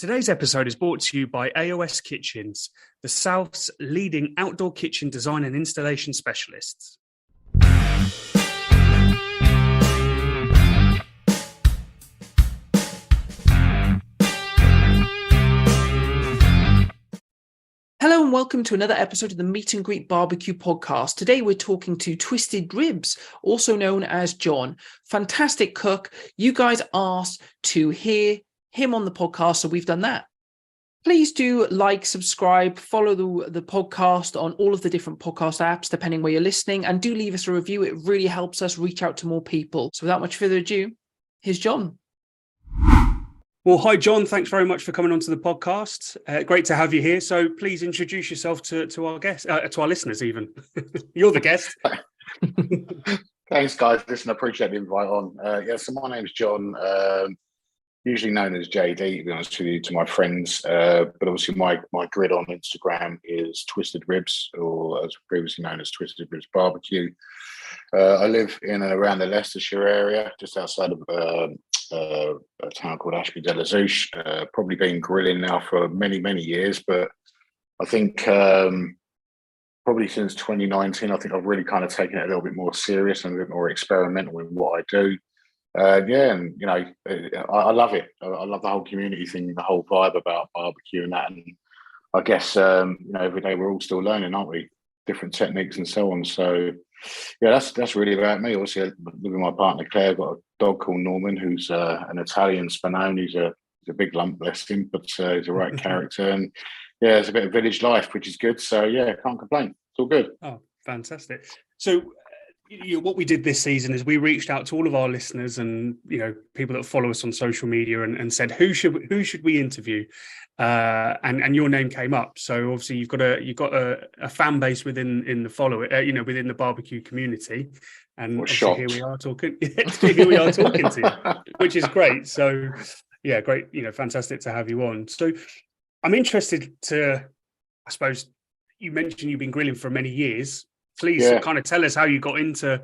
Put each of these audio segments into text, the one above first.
Today's episode is brought to you by AOS Kitchens, the South's leading outdoor kitchen design and installation specialists. Hello and welcome to another episode of the Meet and Greet Barbecue podcast. Today we're talking to Twisted Ribs, also known as John. Fantastic cook. You guys asked to hear him on the podcast, so we've done that. Please do like, subscribe, follow the podcast on all of the different podcast apps, depending where you're listening, and do leave us a review. It really helps us reach out to more people. So without much further ado, here's John. Well, hi, John. Thanks very much for coming onto the podcast. Great to have you here. So please introduce yourself to our guests, to our listeners even. You're the guest. Thanks, guys. Listen, I appreciate the invite on. So my name's John, usually known as JD, to be honest with you, to my friends. But obviously my grid on Instagram is Twisted Ribs, or as previously known as Twisted Ribs Barbecue. I live in and around the Leicestershire area, just outside of a town called Ashby de la Zouch. Probably been grilling now for many, many years, but I think probably since 2019, I think I've really kind of taken it a little bit more serious and a bit more experimental in what I do. And you know, I love it. I love the whole community thing, the whole vibe about barbecue and that. And I guess you know, every day we're all still learning, aren't we? Different techniques and so on. So yeah, that's really about me. Also, I live with my partner Claire. I've got a dog called Norman, who's an Italian Spinone. He's a big lump, bless him, but he's a right character. And yeah, it's a bit of village life, which is good. So yeah, can't complain. It's all good. Oh, fantastic. So what we did this season is we reached out to all of our listeners and, you know, people that follow us on social media and said, who should we interview? And your name came up. So obviously you've got a fan base within the follower, you know, within the barbecue community. And here we are talking. Here we are talking to you, which is great. So yeah, great. You know, fantastic to have you on. So I'm interested to, I suppose, you mentioned you've been grilling for many years. Please kind of tell us how you got into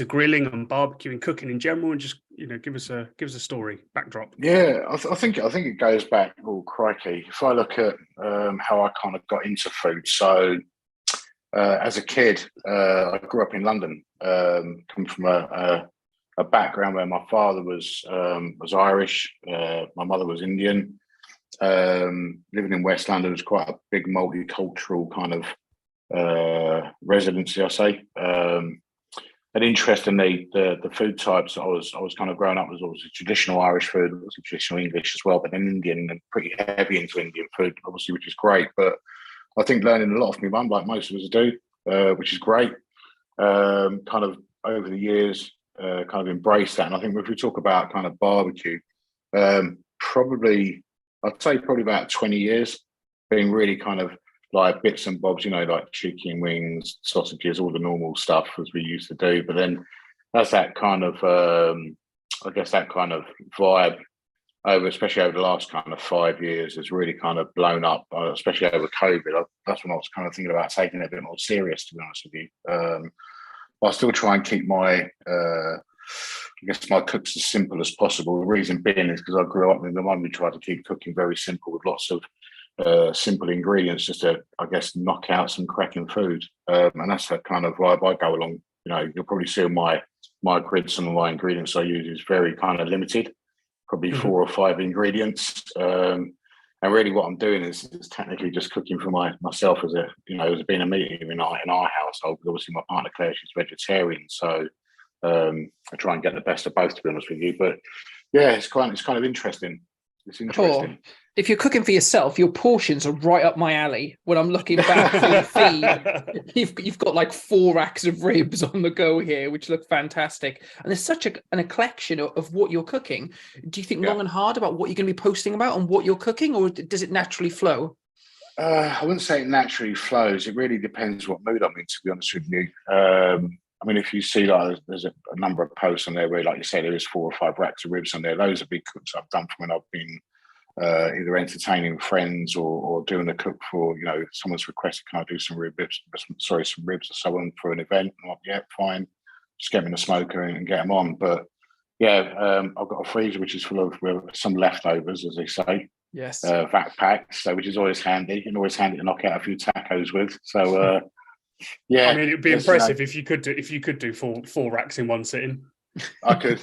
grilling and barbecue and cooking in general, and just, you know, give us a story backdrop. Yeah, I think it goes back. Oh crikey! If I look at how I kind of got into food, so as a kid, I grew up in London. Come from a background where my father was Irish, my mother was Indian. Living in West London was quite a big multicultural kind of residency, I say. And interestingly, the food types I was kind of growing up was obviously traditional Irish food, obviously traditional English as well, but then Indian, and pretty heavy into Indian food, obviously, which is great. But I think learning a lot off my mum, like most of us do, which is great. Kind of over the years, kind of embraced that. And I think if we talk about kind of barbecue, I'd say probably about 20 years, being really kind of like bits and bobs, you know, like chicken wings, sausages, all the normal stuff as we used to do. But then that's that kind of, I guess that kind of vibe especially over the last kind of 5 years has really kind of blown up, especially over COVID. That's when I was kind of thinking about taking it a bit more serious, to be honest with you. I still try and keep my, I guess my cooks as simple as possible. The reason being is because I grew up with the mum. We tried to keep cooking very simple with lots of simple ingredients, just to, I guess, knock out some cracking food. And that's the kind of vibe I go along. You know, you'll probably see my grid, some of my ingredients I use is very kind of limited, probably 4 or 5 ingredients. And really what I'm doing is technically just cooking for myself as being a meat in our household. Obviously my partner Claire, she's vegetarian. So I try and get the best of both, to be honest with you. But yeah, it's kind of interesting. It's interesting. Oh, if you're cooking for yourself, your portions are right up my alley. When I'm looking back through the feed, you've got like 4 racks of ribs on the go here, which look fantastic. And there's such an collection of what you're cooking. Do you think long and hard about what you're going to be posting about and what you're cooking, or does it naturally flow? I wouldn't say it naturally flows. It really depends what mood I'm in, to be honest with you. I mean, if you see, like, there's a number of posts on there where, like you say, there is 4 or 5 racks of ribs on there. Those are big cooks I've done from when I've been either entertaining friends or doing a cook for, you know, someone's requested, can I do some ribs or so on for an event? And I'm like, yeah, fine. Just get them in the smoker and get them on. But yeah, I've got a freezer which is full of some leftovers, as they say. Yes. vac packs, so which is always handy, and always handy to knock out a few tacos with. So yeah, I mean, it'd be impressive if you could do four racks in one sitting. Do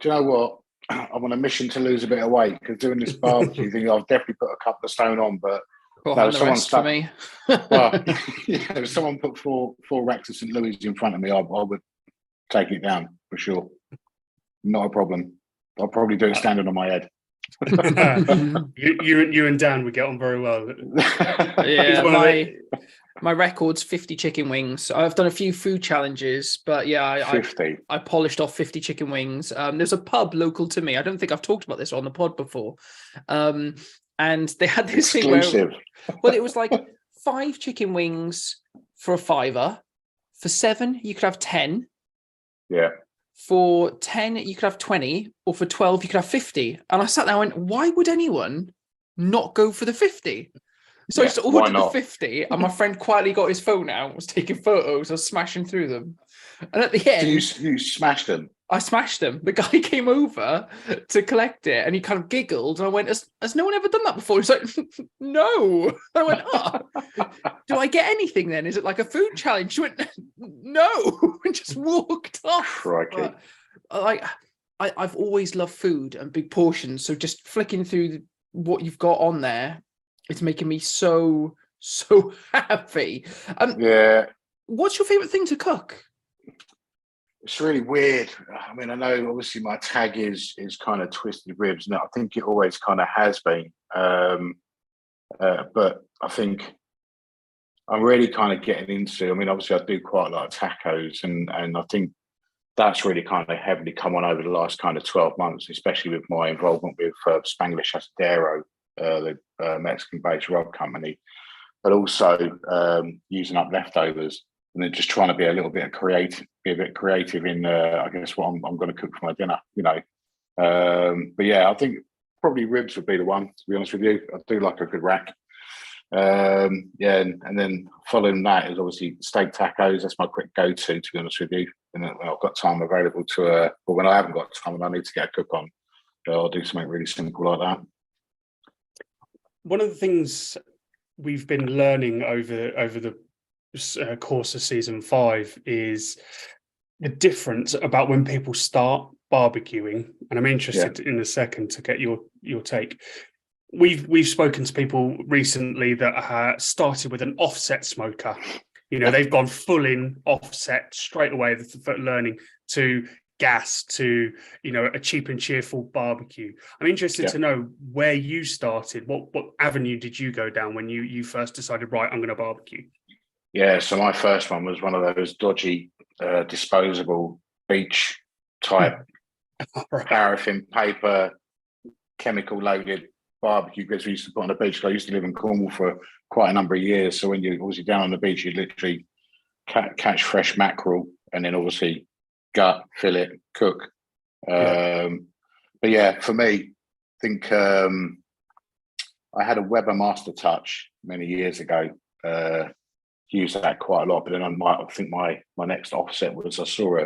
you know what? I'm on a mission to lose a bit of weight, because doing this barbecue thing, I've definitely put a couple of stone on, but no, someone stuck for me. Well, yeah, if someone put four racks of St. Louis in front of me, I would take it down for sure. Not a problem. I'll probably do it standing on my head. you and Dan would get on very well. Yeah, my record's 50 chicken wings. I've done a few food challenges, but yeah, 50. I polished off 50 chicken wings. There's a pub local to me. I don't think I've talked about this on the pod before. And they had this Exclusive. thing where, it was like 5 chicken wings for a £5. For 7, you could have 10. Yeah. For 10, you could have 20, or for 12, you could have 50. And I sat there and went, why would anyone not go for the 50? So I just ordered the 50, and my friend quietly got his phone out, was taking photos, I was smashing through them. And at the end... So you smashed them? I smashed them. The guy came over to collect it, and he kind of giggled, and I went, has no one ever done that before? He's like, no. And I went, do I get anything then? Is it like a food challenge? She went, no, and just walked off. Crikey. I've always loved food and big portions, so just flicking through what you've got on there, it's making me so happy. Yeah. What's your favorite thing to cook? It's really weird. I mean, I know obviously my tag is kind of twisted ribs, and I think it always kind of has been. But I think I'm really kind of getting into, I mean, obviously I do quite a lot of tacos, and I think that's really kind of heavily come on over the last kind of 12 months, especially with my involvement with Spanglish Asadero, the Mexican-based rub company, but also using up leftovers, and then just trying to be a bit creative in, I guess, what I'm going to cook for my dinner, you know. But yeah, I think probably ribs would be the one, to be honest with you. I do like a good rack. Yeah, and then following that is obviously steak tacos. That's my quick go-to be honest with you. And then when I've got time available but when I haven't got time and I need to get a cook on, I'll do something really simple like that. One of the things we've been learning over the course of season 5 is the difference about when people start barbecuing, and I'm interested in a second to get your take. We've spoken to people recently that started with an offset smoker. You know, they've gone full in offset straight away, the learning, to gas, to, you know, a cheap and cheerful barbecue. I'm interested to know where you started. What avenue did you go down when you first decided, right, I'm going to barbecue? Yeah, so my first one was one of those dodgy disposable beach type paraffin paper, chemical loaded barbecue grids we used to put on the beach. I used to live in Cornwall for quite a number of years. So when you're obviously down on the beach, you literally catch fresh mackerel and then obviously gut, fillet, cook. But yeah, for me, I think I had a Weber Master Touch many years ago. Used that quite a lot, but then I think my next offset was I saw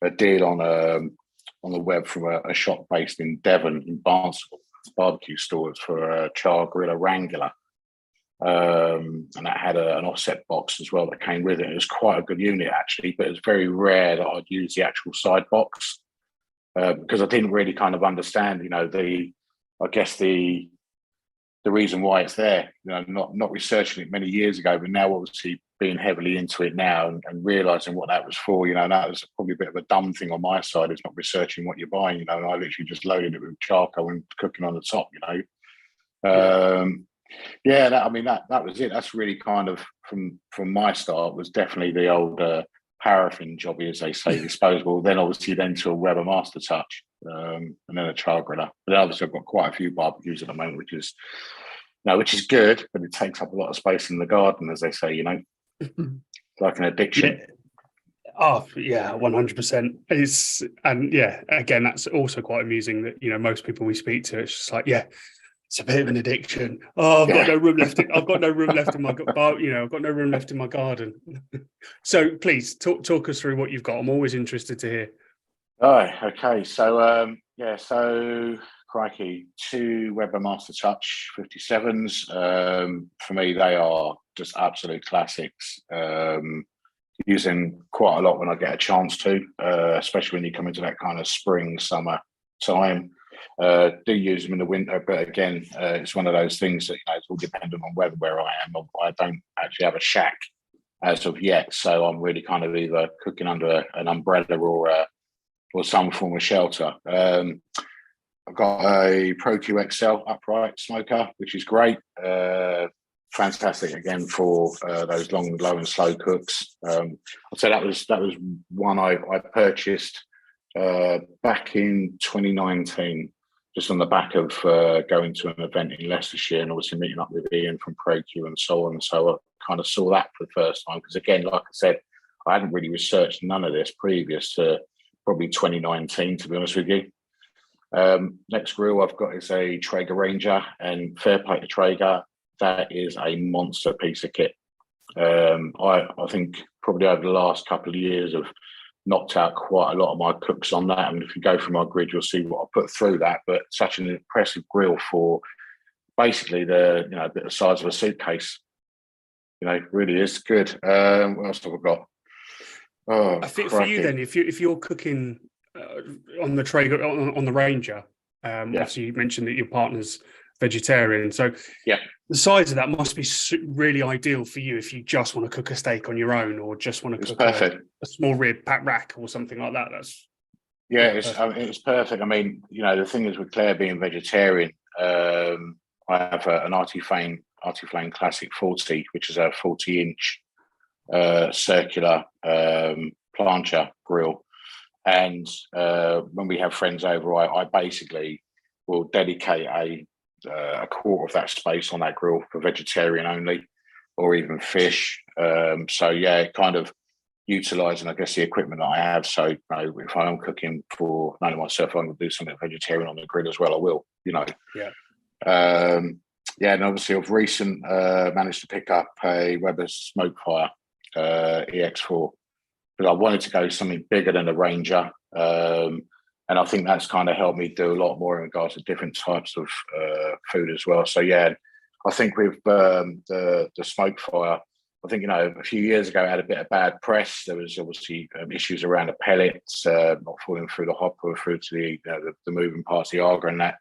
a deal on the web from a shop based in Devon in Barnstable, barbecue stores for a char griller Wrangler, and that had an offset box as well that came with it. It was quite a good unit actually, but it was very rare that I'd use the actual side box because I didn't really kind of understand, you know, the reason why it's there. You know, not researching it many years ago, but now obviously being heavily into it now and realizing what that was for. You know, and that was probably a bit of a dumb thing on my side, is not researching what you're buying. You know, and I literally just loaded it with charcoal and cooking on the top. You know, that was it. That's really kind of from my start was definitely the old paraffin jobby, as they say, disposable. Then obviously to a Weber Master Touch, and then a char griller. But obviously I've got quite a few barbecues at the moment, which is good, but it takes up a lot of space in the garden, as they say. You know, like an addiction. Oh yeah, 100%. Again, that's also quite amusing that, you know, most people we speak to, it's just like, yeah, it's a bit of an addiction. Oh, I've got no room left. I've got no room left in my I've got no room left in my garden. So please talk us through what you've got. I'm always interested to hear. Oh, okay. So so crikey, 2 Weber Master Touch 57s. For me, they are just absolute classics. Using quite a lot when I get a chance to, especially when you come into that kind of spring, summer time. Do use them in the winter, but again, it's one of those things that, it's all dependent on where I am. I don't actually have a shack as of yet, so I'm really kind of either cooking under an umbrella or some form of shelter. I've got a Pro Q XL upright smoker, which is great. Fantastic again for those long, low and slow cooks. I'd say that was one I purchased back in 2019, just on the back of going to an event in Leicestershire and obviously meeting up with Ian from Pro Q and so on. So I kind of saw that for the first time because, again, like I said, I hadn't really researched none of this previous to probably 2019, to be honest with you. Next grill I've got is a Traeger Ranger, and fair play to Traeger, that is a monster piece of kit. I think probably over the last couple of years I've knocked out quite a lot of my cooks on that, and if you go through my grid you'll see what I put through that. But such an impressive grill for basically the bit the size of a suitcase. Really is good. What else have I got? Oh, I think for you then, if you're cooking on the Traeger on the Ranger, obviously you mentioned that your partner's vegetarian, so the size of that must be really ideal for you if you just want to cook a steak on your own or just want to cook a small rib pat rack or something like that. It's perfect. I mean, the thing is with Claire being vegetarian, I have an Artiflame Classic 40, which is a 40-inch circular plancher grill. And when we have friends over, I basically will dedicate a quarter of that space on that grill for vegetarian only, or even fish. Kind of utilising, I guess, the equipment that I have. So if I am cooking for none of myself, I'm going to do something vegetarian on the grill as well. I will, and obviously I've managed to pick up a Weber Smokefire EX4, because I wanted to go something bigger than the Ranger. And I think that's kind of helped me do a lot more in regards to different types of food as well. So I think with the Smokefire, I think a few years ago it had a bit of bad press. There was obviously issues around the pellets not falling through the hopper, through to the moving parts, the Arga and that.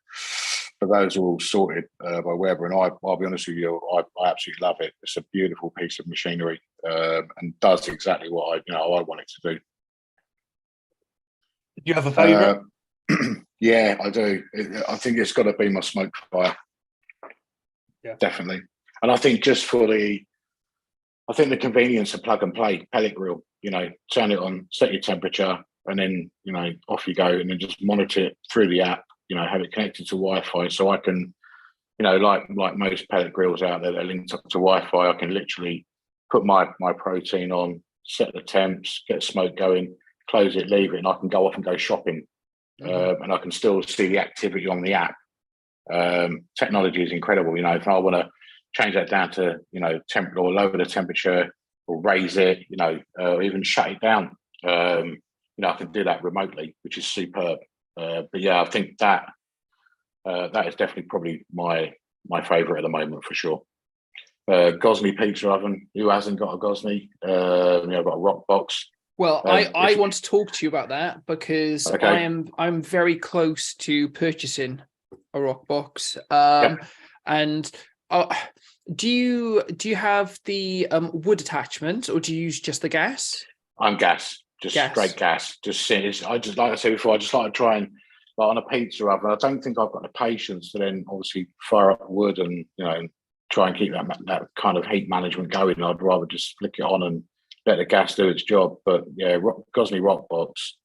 But those are all sorted by Weber, and I'll be honest with you, I absolutely love it. It's a beautiful piece of machinery and does exactly what I want it to do. Do you have a favourite? Yeah, I do. I think it's got to be my Smokefire. Yeah, definitely. And I think just for the convenience of plug and play pellet grill, turn it on, set your temperature, and then off you go, and then just monitor it through the app. Have it connected to Wi-Fi, so I can, like most pellet grills out there, they're linked up to Wi-Fi. I can literally put my protein on, set the temps, get smoke going, close it, leave it, and I can go off and go shopping. And I can still see the activity on the app. Technology is incredible. If I want to change that down to, temp or lower the temperature or raise it, or even shut it down, I can do that remotely, which is superb. But I think that is definitely probably my favourite at the moment for sure. Gosney pizza oven. Who hasn't got a Gosney? I've got a rock box. Well, I want to talk to you about that because I'm very close to purchasing a rock box. And do you have the wood attachment, or do you use just the gas? I'm gas. Straight gas. I just, like I said before, I just like to try and, like on a pizza oven, I don't think I've got the patience to then obviously fire up wood and try and keep that kind of heat management going. I'd rather just flick it on and let the gas do its job. But Gosney rock box.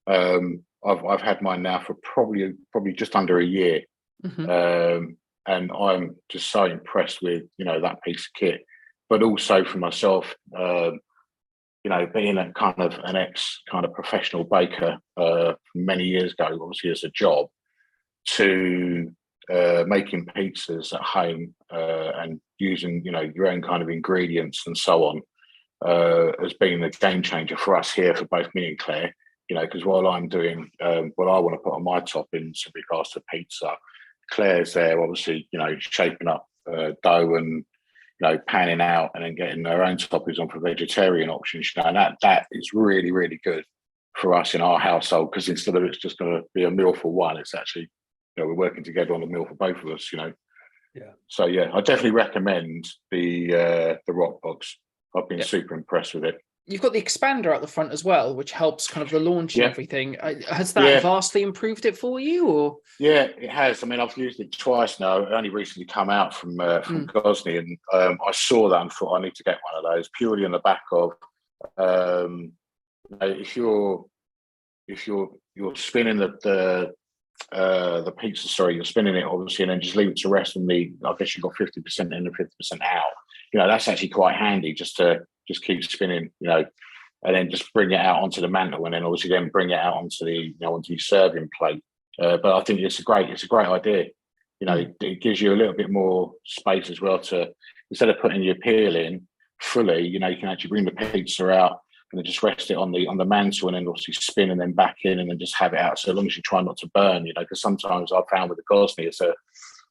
I've had mine now for probably just under a year, and I'm just so impressed with that piece of kit. But also for myself, being a kind of an ex kind of professional baker many years ago, obviously as a job, to making pizzas at home and using your own kind of ingredients and so on has been a game changer for us here, for both me and Claire. because while I'm doing what I want to put on my toppings in regards to pizza, Claire's there, obviously, shaping up dough and panning out and then getting their own toppings on for vegetarian options. And that is really, really good for us in our household, because instead of it's just going to be a meal for one, it's actually we're working together on a meal for both of us. Yeah. So yeah, I definitely recommend the rock box. I've been super impressed with it. You've got the expander out the front as well, which helps kind of the launch and everything. Has that Yeah. vastly improved it for you, or? Yeah, it has. I mean, I've used it twice now. It only recently come out from Gosney, and I saw that and thought I need to get one of those, purely on the back of if you're spinning the pizza, sorry, you're spinning it obviously, and then just leave it to rest, and I guess you've got 50% in and 50% out. That's actually quite handy, just to keep spinning, and then just bring it out onto the mantle, and then obviously then bring it out onto the onto your serving plate. But I think it's a great idea. It gives you a little bit more space as well to, instead of putting your peel in fully, you can actually bring the pizza out and then just rest it on the mantle, and then obviously spin and then back in, and then just have it out. So as long as you try not to burn, because sometimes I've found with the Gosney,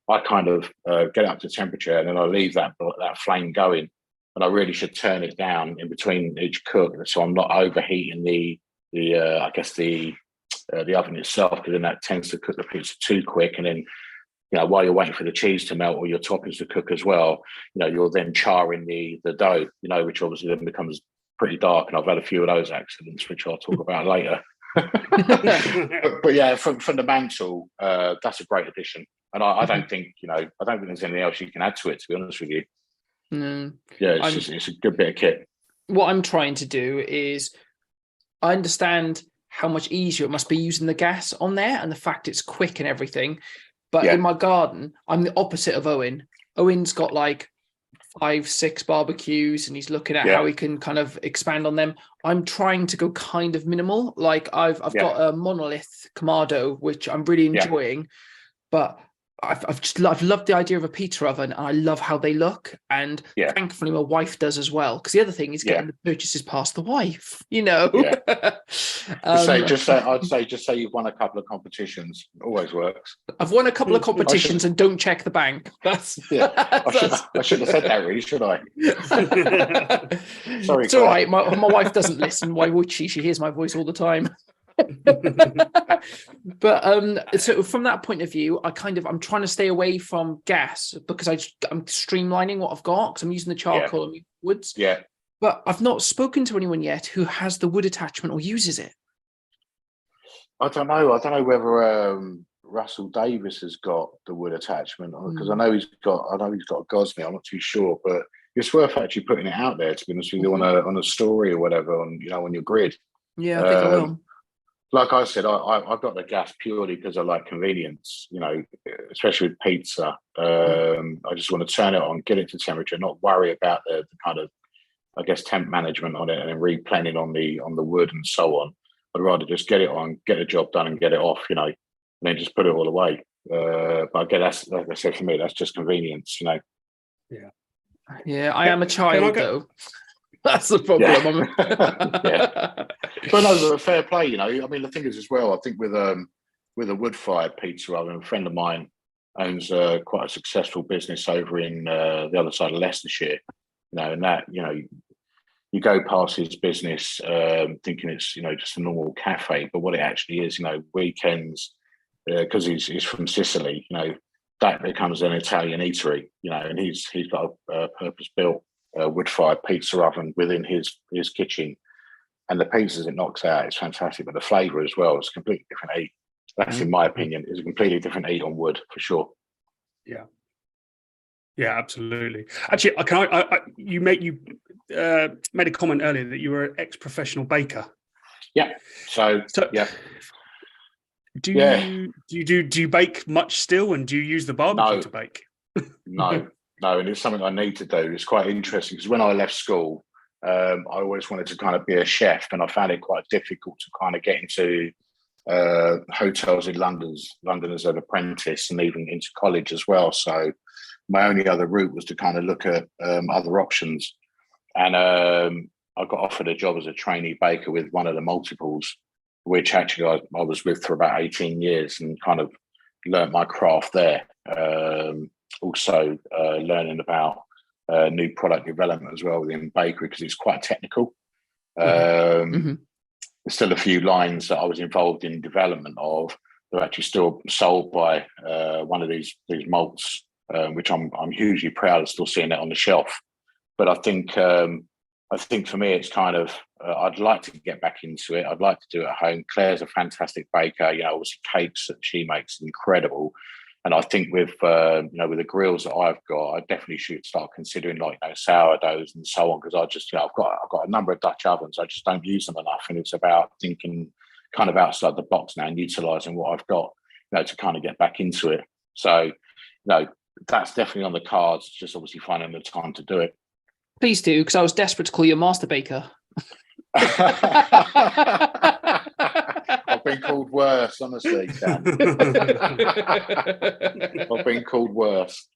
I kind of get up to temperature and then I leave that flame going, and I really should turn it down in between each cook, so I'm not overheating the oven itself, because then that tends to cook the pizza too quick. And then while you're waiting for the cheese to melt or your toppings to cook as well, you're then charring the dough, which obviously then becomes pretty dark. And I've had a few of those accidents, which I'll talk about later. but yeah, from the mantle, that's a great addition. And I don't think there's anything else you can add to it, to be honest with you. No. Yeah, it's a good bit of kit. What I'm trying to do is, I understand how much easier it must be using the gas on there and the fact it's quick and everything. But in my garden, I'm the opposite of Owen. Owen's got like 5-6 barbecues, and he's looking at how he can kind of expand on them. I'm trying to go kind of minimal. Like I've got a monolith Kamado, which I'm really enjoying, but I've loved the idea of a pizza oven, and I love how they look. And thankfully, my wife does as well. Because the other thing is getting the purchases past the wife. I'd say you've won a couple of competitions. Always works. I've won a couple of competitions and don't check the bank. That's I shouldn't have said that, really, should I? Sorry, it's all right. My wife doesn't listen. Why would she? She hears my voice all the time. But so from that point of view, I'm trying to stay away from gas, because I'm streamlining what I've got, because I'm using the charcoal and woods. But I've not spoken to anyone yet who has the wood attachment or uses it. I don't know whether Russell Davis has got the wood attachment, because I know he's got a Gosney. I'm not too sure, but it's worth actually putting it out there, to be honest with you, on a story or whatever, on your grid. Yeah, I think I will. Like I said, I've got the gas purely because I like convenience, especially with pizza. I just want to turn it on, get it to temperature, not worry about the kind of, I guess, temp management on it, and then replanning on the wood and so on. I'd rather just get it on, get the job done and get it off, and then just put it all away. But again, that's, like I said, for me, that's just convenience, Yeah, I am a child, though. That's the problem. But no, fair play, I mean, the thing is as well, I think with a wood-fired pizza oven, a friend of mine owns quite a successful business over in the other side of Leicestershire, and that, you go past his business thinking it's, just a normal cafe, but what it actually is, weekends, because he's from Sicily, that becomes an Italian eatery, and he's got a purpose-built wood-fired pizza oven within his kitchen, and the pizzas it knocks out, it's fantastic, but the flavour as well is a completely different eat. That's in my opinion, is a completely different eat on wood for sure. Yeah, absolutely. Actually, you made a comment earlier that you were an ex-professional baker. Yeah. So yeah. Do you bake much still, and do you use the barbecue to bake? No, and it's something I need to do. It's quite interesting, because when I left school, I always wanted to kind of be a chef, and I found it quite difficult to kind of get into hotels in London as an apprentice, and even into college as well. So my only other route was to kind of look at other options, and I got offered a job as a trainee baker with one of the multiples, which actually I was with for about 18 years and kind of learnt my craft there. Also learning about new product development as well within bakery, because it's quite technical. There's still a few lines that I was involved in development of that are actually still sold by one of these malts, which I'm hugely proud of still seeing it on the shelf. But I think for me, it's kind of I'd like to get back into it. I'd like to do it at home. Claire's a fantastic baker. Obviously cakes that she makes are incredible. And I think with with the grills that I've got, I definitely should start considering sourdoughs and so on, because I've got a number of Dutch ovens. I just don't use them enough, and it's about thinking kind of outside the box now and utilising what I've got, to kind of get back into it. So, that's definitely on the cards. It's just obviously finding the time to do it. Please do, because I was desperate to call you a master baker. I've been called worse, honestly, Sam. I've been called worse.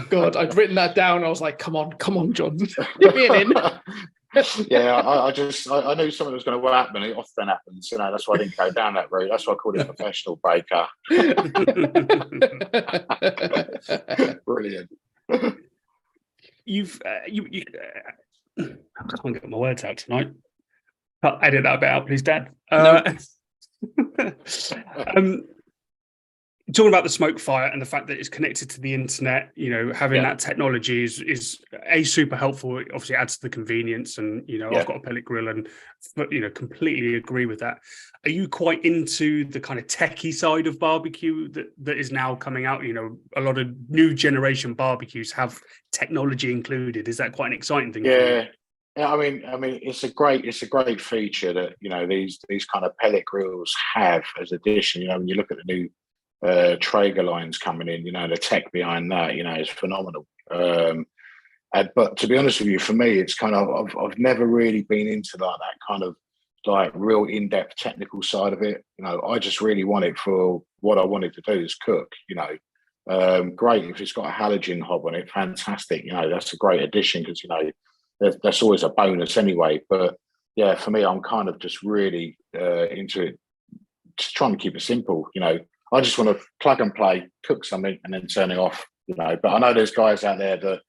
God, I'd written that down. I was like, come on, John. Give me an in. Yeah, I knew something was going to happen. It often happens. That's why I didn't go down that route. That's why I called it a professional baker. Brilliant. I can't get my words out tonight. I'll edit that bit out, please, Dad. No. Talking about the smoke fire and the fact that it's connected to the internet, having that technology is super helpful. It obviously adds to the convenience, and I've got a pellet grill, and completely agree with that. Are you quite into the kind of techie side of barbecue that is now coming out? A lot of new generation barbecues have technology included. Is that quite an exciting thing? Yeah. Yeah, I mean, it's a great feature that these kind of pellet grills have as addition. When you look at the new Traeger lines coming in, the tech behind that, is phenomenal. But to be honest with you, for me, it's kind of I've never really been into that kind of real in-depth technical side of it. I just really want it for what I wanted to do, is cook. Great if it's got a halogen hob on it, fantastic. That's a great addition, because that's always a bonus anyway. But yeah, for me, I'm kind of just really into it, just trying to keep it simple. I just want to plug and play, cook something, and then turn it off. But I know there's guys out there that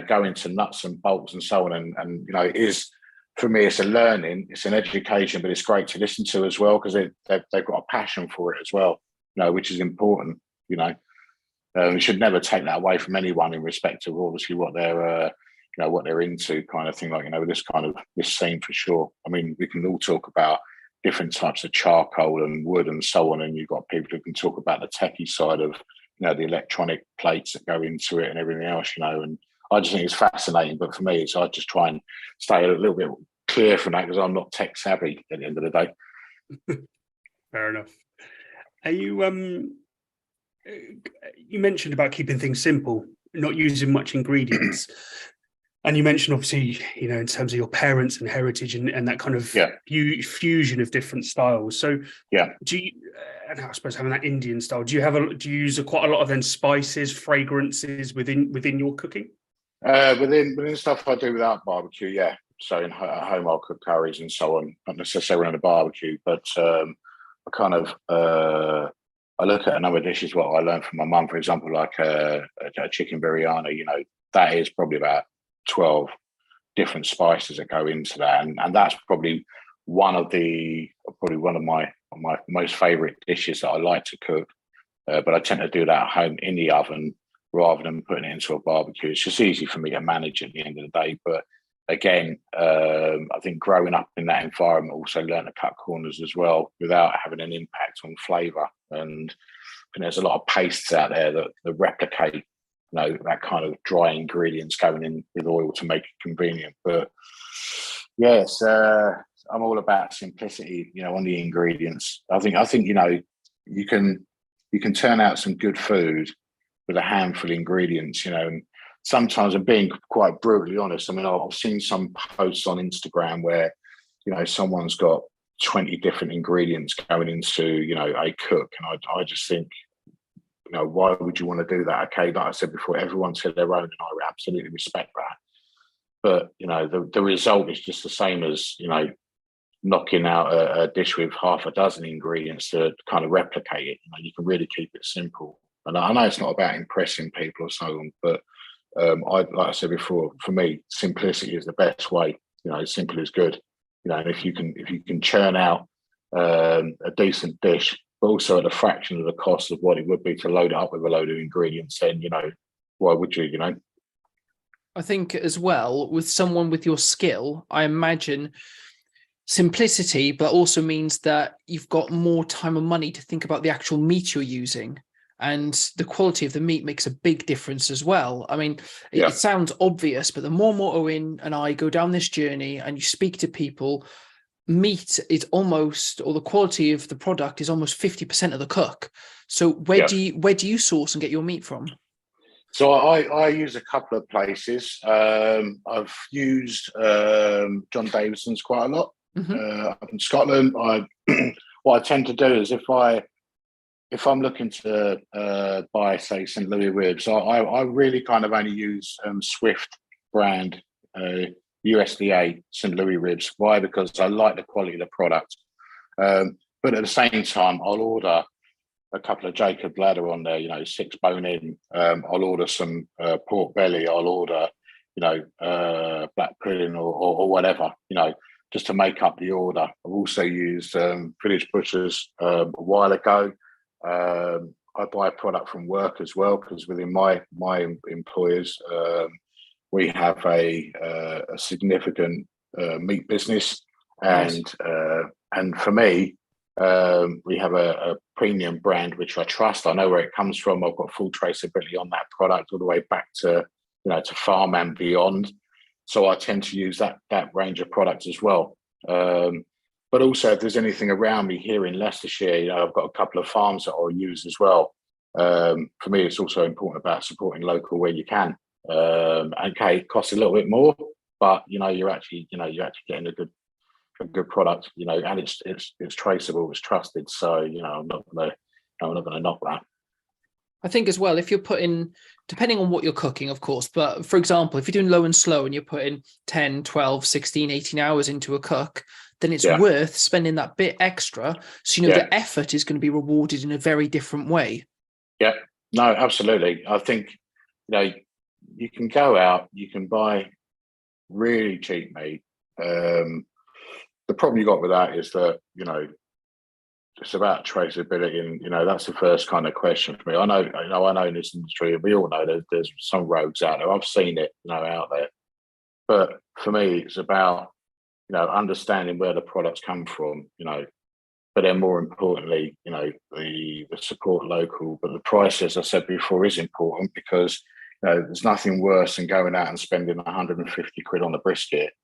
go into nuts and bolts and so on, and it is, for me, it's a learning, it's an education, but it's great to listen to as well, because they've got a passion for it as well. Which is important. We should never take that away from anyone in respect of obviously what they're what they're into, kind of thing. With this scene, for sure. I mean, we can all talk about different types of charcoal and wood and so on, and you've got people who can talk about the techie side of the electronic plates that go into it and everything else. And I just think it's fascinating. But for me, I just try and stay a little bit clear from that, because I'm not tech savvy at the end of the day. Fair enough. Are you you mentioned about keeping things simple, not using much ingredients. And you mentioned, obviously, in terms of your parents and heritage and that kind of fusion of different styles. So, do you, and I suppose having that Indian style, do you use quite a lot of then spices, fragrances within your cooking? Within stuff I do without barbecue, yeah. So at home, I'll cook curries and so on, not necessarily on a barbecue, but I kind of I look at another dishes. What I learned from my mum, for example, like a chicken biryani. That is probably about 12 different spices that go into that, and that's probably one of my most favorite dishes that I like to cook. But I tend to do that at home in the oven rather than putting it into a barbecue. It's just easy for me to manage at the end of the day. But again, I think growing up in that environment also learned to cut corners as well without having an impact on flavour. And there's a lot of pastes out there that replicate that kind of dry ingredients going in with oil to make it convenient. But yes, I'm all about simplicity, on the ingredients. I think you can turn out some good food with a handful of ingredients, and sometimes, I'm being quite brutally honest, I mean, I've seen some posts on Instagram where, someone's got 20 different ingredients going into, a cook. And I just think, why would you want to do that? Okay, like I said before, everyone's to their own, and I absolutely respect that. But, the result is just the same as, knocking out a dish with half a dozen ingredients to kind of replicate it. You can really keep it simple. And I know it's not about impressing people or so on, but like I said before, for me, simplicity is the best way. Simple is good. And if you can churn out a decent dish, but also at a fraction of the cost of what it would be to load it up with a load of ingredients, then why would you? I think as well, with someone with your skill, I imagine simplicity, but also means that you've got more time and money to think about the actual meat you're using. And the quality of the meat makes a big difference as well. I mean, it sounds obvious, but the more and more Owen and I go down this journey and you speak to people, meat is almost, or the quality of the product is almost 50% of the cook. So where do you source and get your meat from? So I use a couple of places. I've used John Davison's quite a lot. Up in Scotland. What I tend to do is if I'm looking to buy, say, St. Louis ribs, I really kind of only use Swift brand USDA St. Louis ribs. Why? Because I like the quality of the product. But at the same time, I'll order a couple of Jacob Ladder on there, 6 bone in. I'll order some pork belly. I'll order, black pudding or whatever, just to make up the order. I've also used Village Butchers a while ago. I buy a product from work as well, because within my employers, we have a significant meat business, and for me, we have a premium brand which I trust. I know where it comes from. I've got full traceability on that product all the way back to to farm and beyond. So I tend to use that range of products as well. But also, if there's anything around me here in Leicestershire, I've got a couple of farms that I'll use as well. For me, it's also important about supporting local where you can. Okay, it costs a little bit more, but you're actually getting a good product, and it's traceable, it's trusted. So I'm not gonna knock that. I think as well, if you're putting, depending on what you're cooking, of course, but for example, if you're doing low and slow and you're putting 10, 12, 16, 18 hours into a cook, then it's worth spending that bit extra. So, the effort is going to be rewarded in a very different way. Yeah, no, absolutely. I think, you can go out, you can buy really cheap meat. The problem you got with that is that, it's about traceability, and that's the first kind of question for me. I know in this industry, we all know there's some rogues out there. I've seen it, out there. But for me, it's about understanding where the products come from, but then more importantly, the support local. But the price, as I said before, is important, because there's nothing worse than going out and spending 150 quid on a brisket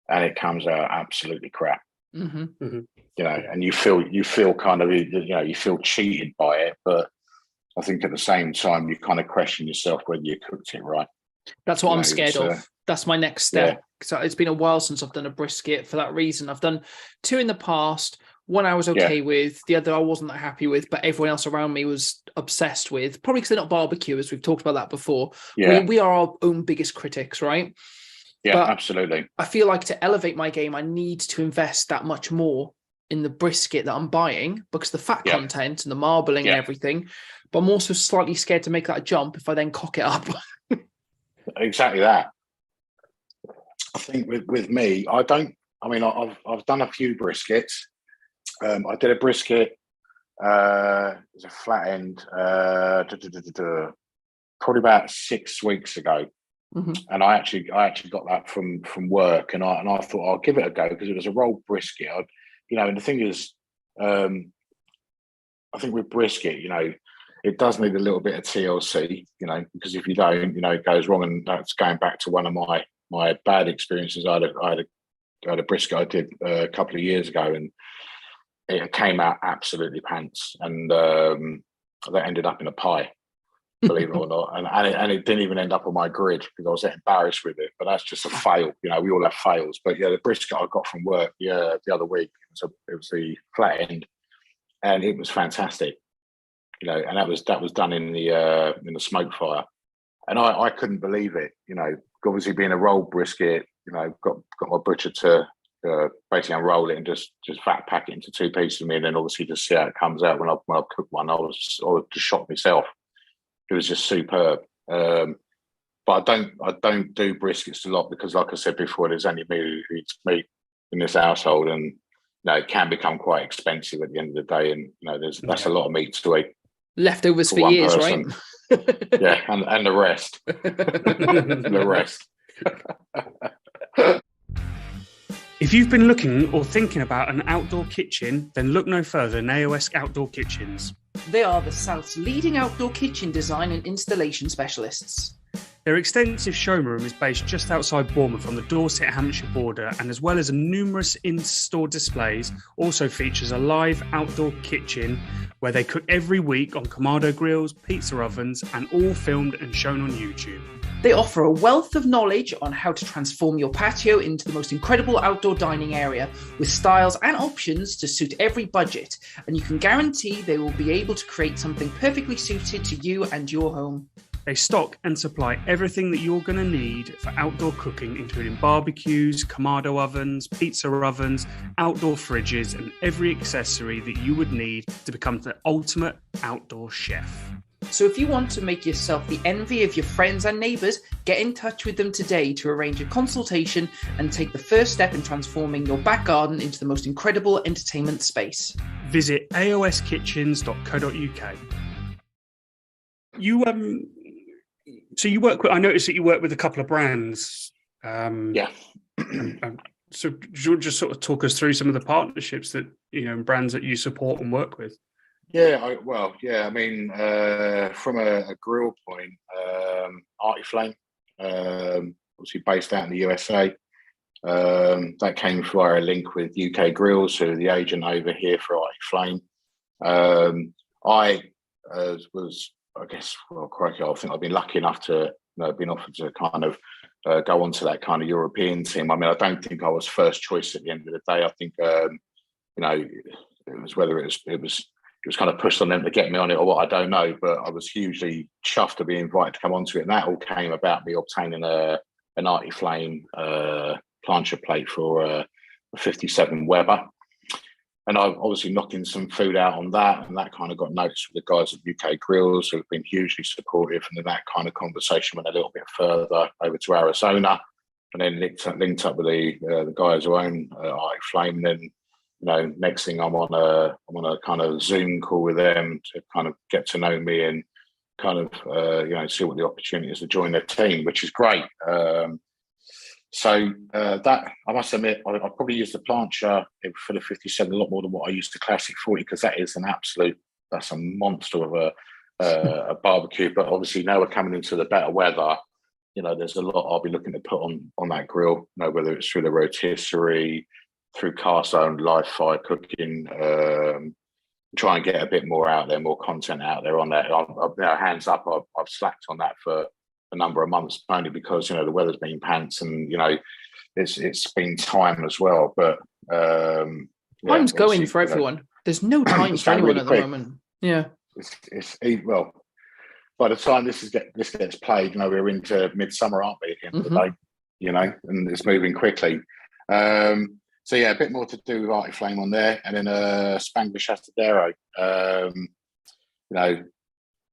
and it comes out absolutely crap. And you feel kind of, you feel cheated by it, but I think at the same time you kind of question yourself whether you cooked it right. That's what I'm scared of. That's my next step. So it's been a while since I've done a brisket for that reason. I've done 2 in the past. One I was okay with, the other I wasn't that happy with, but everyone else around me was obsessed with, probably because they're not barbecuers. We've talked about that before. We are our own biggest critics, right? Yeah, but absolutely. I feel like to elevate my game, I need to invest that much more in the brisket that I'm buying, because the fat content and the marbling and everything. But I'm also slightly scared to make that jump if I then cock it up. Exactly that. I think with me, I've done a few briskets. I did a brisket. It was a flat end. Probably about 6 weeks ago. And I actually got that from work, and I thought I'll give it a go, because it was a rolled brisket. And the thing is, I think with brisket, it does need a little bit of TLC, because if you don't, it goes wrong. And that's going back to one of my bad experiences. I had a brisket I did a couple of years ago, and it came out absolutely pants, and that ended up in a pie, believe it or not, and it didn't even end up on my grid because I was embarrassed with it. But that's just a fail. We all have fails. But the brisket I got from work the other week, it was the flat end, and it was fantastic. And that was done in the smoke fire, and I couldn't believe it. Obviously being a rolled brisket, got my butcher to basically unroll it and just fat pack it into 2 pieces of meat, and then obviously just see how it comes out. When I cooked one, I was just shocked myself. It was just superb. But I don't do briskets a lot because, like I said before, there's only me who eats meat in this household, and it can become quite expensive at the end of the day. And that's a lot of meat to eat. Leftovers for one years, person. Right? Yeah, and the rest. The rest. If you've been looking or thinking about an outdoor kitchen, then look no further than AOS Outdoor Kitchens. They are the South's leading outdoor kitchen design and installation specialists. Their extensive showroom is based just outside Bournemouth on the Dorset-Hampshire border, and as well as numerous in-store displays, also features a live outdoor kitchen where they cook every week on Kamado grills, pizza ovens, and all filmed and shown on YouTube. They offer a wealth of knowledge on how to transform your patio into the most incredible outdoor dining area with styles and options to suit every budget, and you can guarantee they will be able to create something perfectly suited to you and your home. They stock and supply everything that you're going to need for outdoor cooking, including barbecues, Kamado ovens, pizza ovens, outdoor fridges, and every accessory that you would need to become the ultimate outdoor chef. So if you want to make yourself the envy of your friends and neighbours, get in touch with them today to arrange a consultation and take the first step in transforming your back garden into the most incredible entertainment space. Visit aoskitchens.co.uk. So you work with, I noticed that you work with a couple of brands. Yeah. So do you just sort of talk us through some of the partnerships that, brands that you support and work with? Yeah, I mean, from a grill point, Artiflame, obviously based out in the USA. That came via a link with UK Grills, who are the agent over here for Artiflame. I think I've been lucky enough to been offered to kind of go on to that kind of European team. I mean, I don't think I was first choice at the end of the day. I think it was whether it was kind of pushed on them to get me on it or what, I don't know. But I was hugely chuffed to be invited to come onto it, and that all came about me obtaining an Artiflame plancha plate for a 57 Weber. And I'm obviously knocking some food out on that, and that kind of got noticed with the guys at UK Grills, who have been hugely supportive. And then that kind of conversation went a little bit further over to Arizona, and then linked up with the guys who own Artiflame. And then, next thing I'm on a kind of Zoom call with them to kind of get to know me and kind of see what the opportunity is to join their team, which is great. So that, I must admit, I probably use the plancha for the 57 a lot more than what I use the classic 40, because that's a monster of a barbecue. But obviously now we're coming into the better weather, there's a lot I'll be looking to put on that grill, whether it's through the rotisserie, through cast iron, live fire cooking, try and get a bit more out there, more content out there on that. Hands up, I've slacked on that for a number of months, only because the weather's been pants, and it's been time as well. But time's going for everyone. There's no time for anyone at the moment. Yeah, it's well, by the time this gets played, we're into midsummer, aren't we? At the end of the day, and it's moving quickly. So yeah, a bit more to do with Artiflame on there, and then Spanglish Astudero.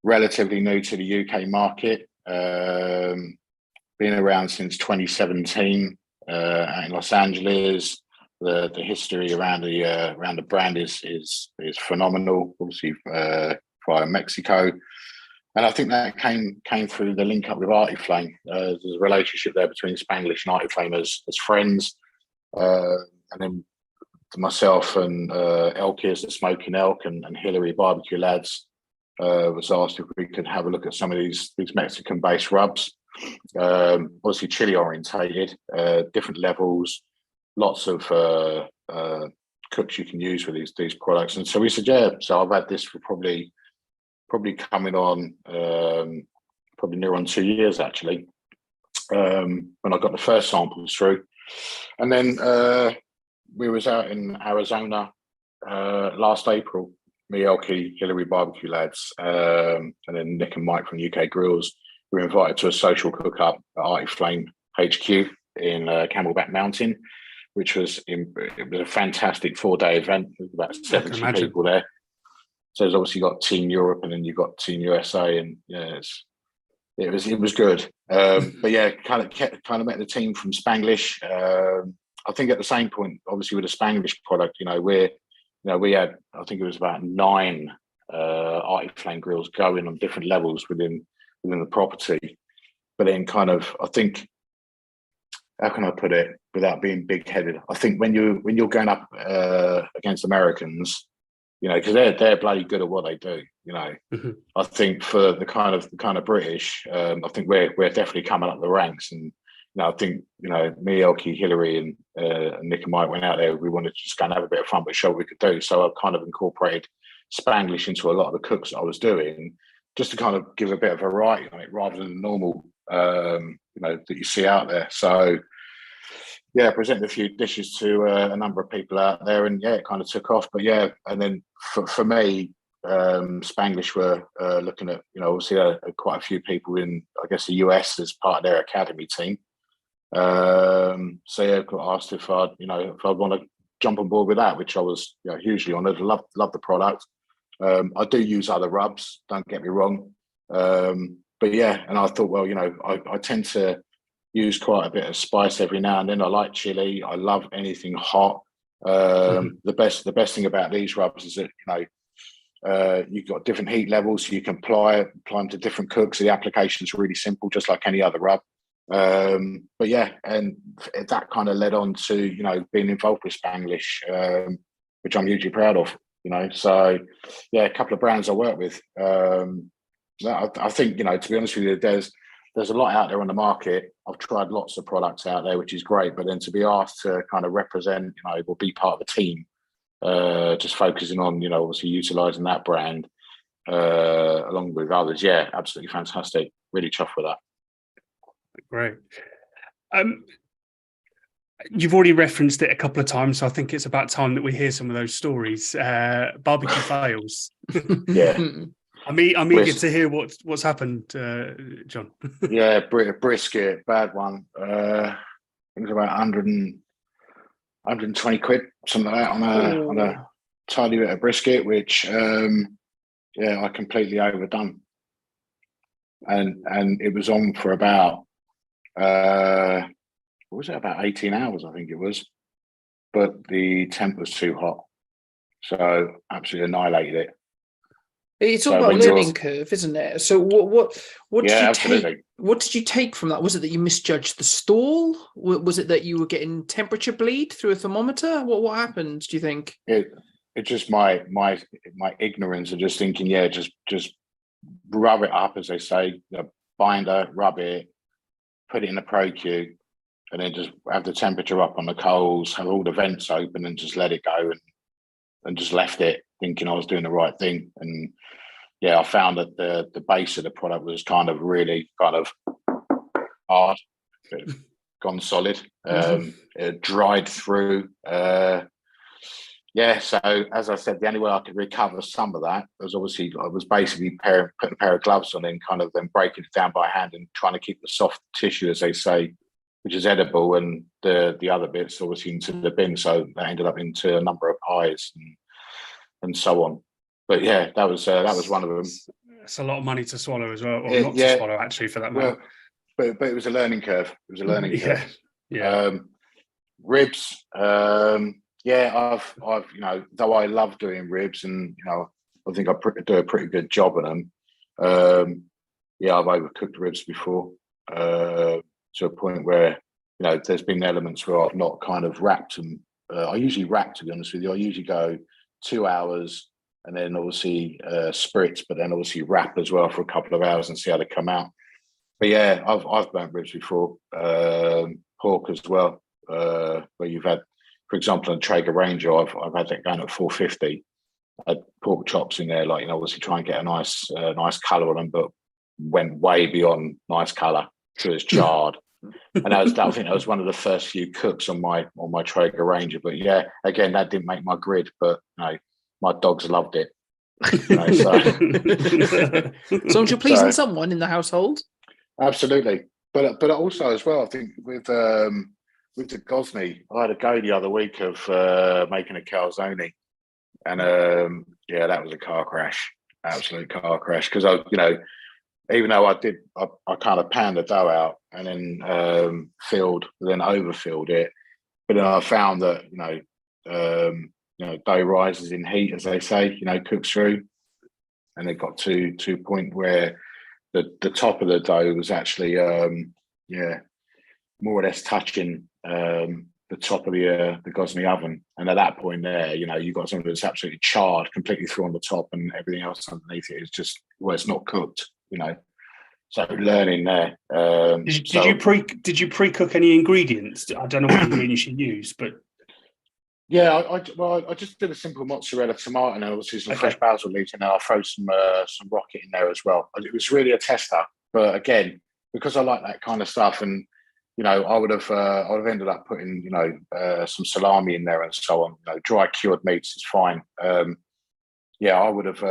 Relatively new to the UK market. Been around since 2017 out in Los Angeles. The history around the brand is phenomenal. Obviously via Mexico, and I think that came through the link up with Artiflame. There's a relationship there between Spanglish and Artiflame as friends, and then myself and Elk is the Smoking Elk and Hillary Barbecue Lads. Was asked if we could have a look at some of these Mexican-based rubs. Obviously chili orientated, different levels, lots of cooks you can use with these products. And so we said, yeah. So I've had this for probably coming on probably near on 2 years actually. When I got the first samples through, and then we was out in Arizona last April. Me, Elkie, Hillary Barbecue Lads, and then Nick and Mike from UK Grills. We were invited to a social cook-up at Artiflame HQ in Camelback Mountain. which was it was a fantastic 4-day event. There was about 70 people there. So there's obviously got Team Europe and then you've got Team USA, and yeah, it was good. But yeah, kind of met the team from Spanglish. I think at the same point, obviously with the Spanglish product, we had, I think it was about 9 arty flame grills going on different levels within the property. But then kind of, I think, how can I put it without being big-headed? I think when you're going up against Americans, because they're bloody good at what they do. Mm-hmm. I think for the kind of British, I think we're definitely coming up the ranks. And I think me, Elkie, Hillary, and Nick and Mike went out there. We wanted to just go and have a bit of fun, but show what we could do. So I kind of incorporated Spanglish into a lot of the cooks that I was doing, just to kind of give a bit of variety on it, rather than the normal, that you see out there. So yeah, I presented a few dishes to a number of people out there, and yeah, it kind of took off. But yeah, and then for me, Spanglish were looking at, obviously quite a few people in, I guess, the US as part of their academy team. So yeah, got asked if I'd want to jump on board with that, which I was hugely honoured. Love the product. I do use other rubs, don't get me wrong. But yeah, and I thought, well, I tend to use quite a bit of spice every now and then. I like chili. I love anything hot. The best thing about these rubs is that you've got different heat levels, so you can apply them to different cooks. So the application is really simple, just like any other rub. But yeah, and that kind of led on to being involved with Spanglish, which I'm hugely proud of. So yeah, a couple of brands I work with. I think to be honest with you, there's a lot out there on the market. I've tried lots of products out there, which is great. But then to be asked to kind of represent, or be part of a team, just focusing on, obviously utilising that brand along with others. Yeah, absolutely fantastic. Really chuffed with that. Great. You've already referenced it a couple of times, so I think it's about time that we hear some of those stories. Barbecue fails. Yeah. I'm eager to hear what's happened, John. Yeah, brisket, bad one. I think it was about 120 quid, something like that, on a tiny bit of brisket, which I completely overdone. And it was on for about what was it, about 18 hours, I think it was. But the temp was too hot. So absolutely annihilated it. It's all about learning curve, isn't it? So what did you absolutely take? What did you take from that? Was it that you misjudged the stall? Was it that you were getting temperature bleed through a thermometer? What happened, do you think? It just my ignorance of just thinking, just rub it up, as they say, binder, rub it, put it in the ProQ, and then just have the temperature up on the coals, have all the vents open, and just let it go, and just left it, thinking I was doing the right thing. And yeah, I found that the base of the product was kind of really kind of hard, gone solid, it dried through. So as I said, the only way I could recover some of that was obviously I was basically putting a pair of gloves on and kind of then breaking it down by hand and trying to keep the soft tissue, as they say, which is edible, and the other bits obviously into the bin. So that ended up into a number of pies and so on. But yeah, that was one of them. It's a lot of money to swallow as well, or not to swallow, actually, for that matter. Well, but it was a learning curve. It was a learning curve. Yeah. Ribs. I've though I love doing ribs, and I think I do a pretty good job on them. I've overcooked ribs before to a point where there's been elements where I've not kind of wrapped them. I usually wrap, to be honest with you. I usually go 2 hours and then obviously spritz, but then obviously wrap as well for a couple of hours and see how they come out. But yeah, I've burnt ribs before, pork as well, where you've had, for example, on Traeger Ranger, I've had that going at 450. I had pork chops in there, obviously try and get a nice colour on them, but went way beyond nice colour, so it's charred. And I think that was one of the first few cooks on my Traeger Ranger. But yeah, again, that didn't make my grid, but my dogs loved it. As long as you're pleasing someone in the household. Absolutely. But also as well, I think with with the Gosney, I had a go the other week of making a calzone, and that was a car crash, absolute car crash. Because even though I kind of panned the dough out and then overfilled it, but then I found that dough rises in heat, as they say, cooks through, and it got to a point where the top of the dough was actually more or less touching the top of the Gosney oven, and at that point there, you've got something that's absolutely charred completely through on the top, and everything else underneath it is just it's not cooked. So learning there. Did you pre-cook any ingredients? I don't know what ingredients you use, but yeah, I just did a simple mozzarella tomato and obviously some fresh basil leaves, and then I'll throw some rocket in there as well. It was really a tester, but again, because I like that kind of stuff, and I would have ended up putting some salami in there and so on. Dry cured meats is fine. I would have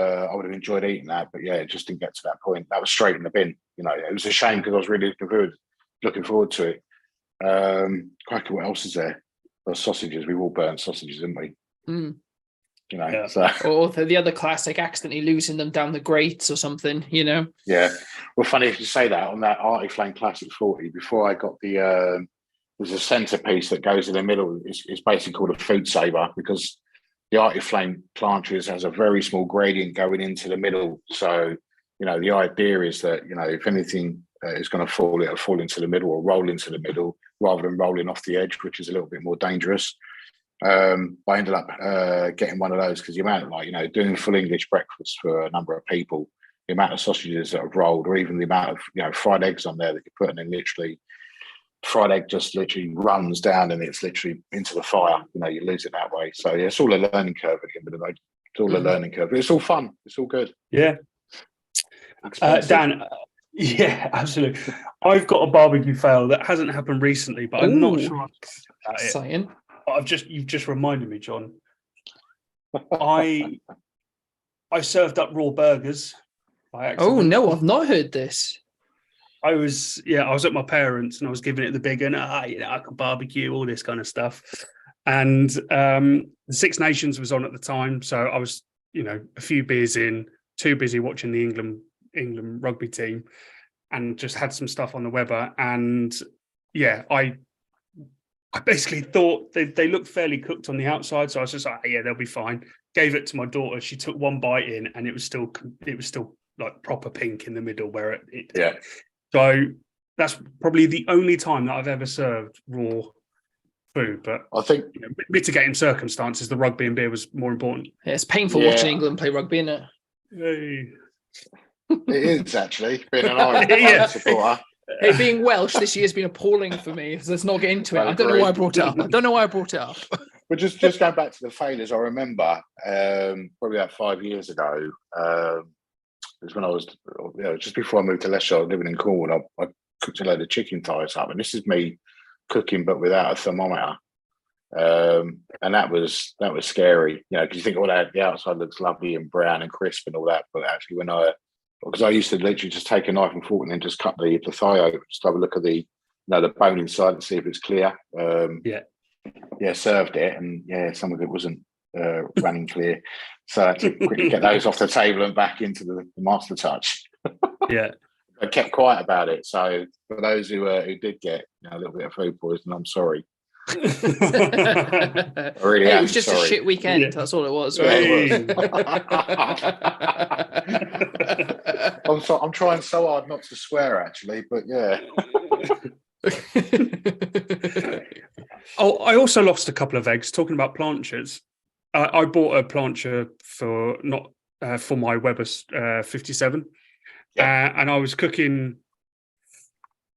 enjoyed eating that, but it just didn't get to that point. That was straight in the bin. It was a shame because I was really looking forward to it. Cracker, what else is there? Those sausages. We've all burnt sausages, haven't we? Mm. So. Or the other classic, accidentally losing them down the grates or something. Yeah. Well, funny if you say that. On that Artiflame Classic 40, before I got there's a centerpiece that goes in the middle. It's basically called a food saver, because the Artiflame planches has a very small gradient going into the middle. So, the idea is that, if anything is going to fall, it'll fall into the middle or roll into the middle rather than rolling off the edge, which is a little bit more dangerous. I ended up getting one of those because the amount of doing full English breakfast for a number of people, the amount of sausages that have rolled, or even the amount of, fried eggs on there that you put, and then literally fried egg just literally runs down and it's literally into the fire. You lose it that way. So it's all a learning curve at the end of the day. It's all a learning curve. It's all fun. It's all good. Yeah. Dan, yeah, absolutely. I've got a barbecue fail that hasn't happened recently, but I'm not sure about exciting. It. You've just reminded me, John. I served up raw burgers by accident. Oh no, I've not heard this. I was at my parents' and I was giving it the big and I can barbecue, all this kind of stuff. And the Six Nations was on at the time, so I was a few beers in, too busy watching the England rugby team, and just had some stuff on the Weber. And I basically thought they looked fairly cooked on the outside, so I was just like, they'll be fine. Gave it to my daughter. She took one bite in, and it was still like proper pink in the middle where it. Yeah. So that's probably the only time that I've ever served raw food. But I think mitigating circumstances, the rugby and beer was more important. Yeah, it's painful watching England play rugby, isn't it? Hey. It is actually being an Irish supporter. Hey, being Welsh this year has been appalling for me. So let's not get into it. I don't know why I brought it up. But just going back to the failures, I remember probably about 5 years ago. It was when I was, just before I moved to Leicester, I was living in Cornwall. I cooked a load of chicken thighs up, and this is me cooking, but without a thermometer. And that was scary, because you think, the outside looks lovely and brown and crisp and all that, but actually because I used to literally just take a knife and fork and then just cut the thigh open, just have a look at the bone inside and see if it's clear. Served it, and some of it wasn't running clear, so I had to quickly get those off the table and back into the master touch. I kept quiet about it. So for those who did get a little bit of food poisoning, I'm sorry. I really it was just a shit weekend. Yeah. That's all it was. Right? I'm trying so hard not to swear, actually, but yeah. I also lost a couple of eggs. Talking about planchas, I bought a plancha for my Weber 57, and I was cooking.